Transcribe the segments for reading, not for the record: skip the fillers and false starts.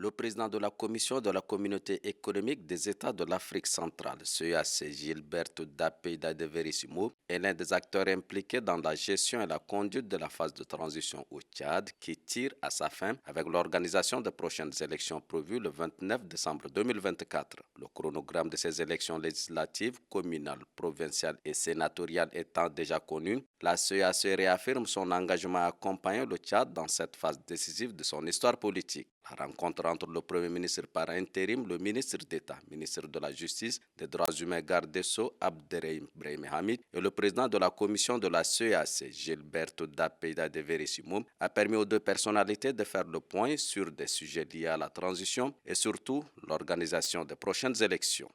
Le président de la Commission de la Communauté économique des États de l'Afrique centrale, CEAC, Gilberto da Peida de Verissimo, est l'un des acteurs impliqués dans la gestion et la conduite de la phase de transition au Tchad qui tire à sa fin avec l'organisation des prochaines élections prévues le 29 décembre 2024. Le chronogramme de ces élections législatives, communales, provinciales et sénatoriales étant déjà connu, la CEAC réaffirme son engagement à accompagner le Tchad dans cette phase décisive de son histoire politique. La rencontre entre le Premier ministre par intérim, le ministre d'État, ministre de la Justice, des Droits humains, garde des Sceaux, Abderrahim Brahim Hamid, et le président de la commission de la CEAC, Gilberto da Peida de Verissimo, a permis aux deux personnalités de faire le point sur des sujets liés à la transition et surtout l'organisation des prochaines élections.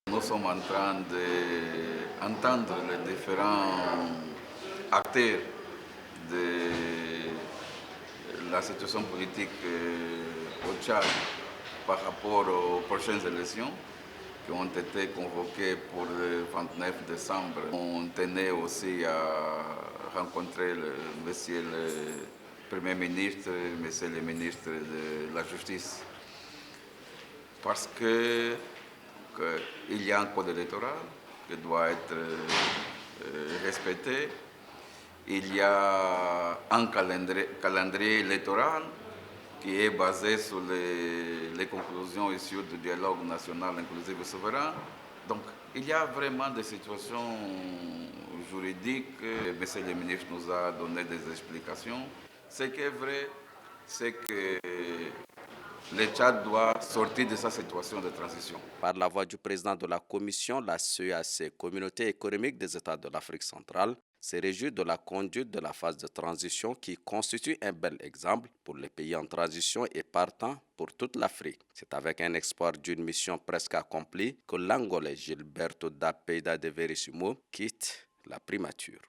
Nous sommes en train d'entendre les différents acteurs de la situation politique au Tchad par rapport aux prochaines élections qui ont été convoquées pour le 29 décembre. On tenait aussi à rencontrer monsieur le Premier ministre, monsieur le ministre de la Justice, parce qu'il y a un code électoral qui doit être respecté. Il y a un calendrier électoral qui est basé sur les conclusions issues du dialogue national inclusif et souverain. Donc, il y a vraiment des situations juridiques. Monsieur le ministre nous a donné des explications. Ce qui est vrai, c'est que le Tchad doit sortir de sa situation de transition. Par la voix du président de la commission, la CEAC, Communauté économique des États de l'Afrique centrale, se réjouit de la conduite de la phase de transition qui constitue un bel exemple pour les pays en transition et partant pour toute l'Afrique. C'est avec un espoir d'une mission presque accomplie que l'Angolais Gilberto da Peida de Verissimo quitte la primature.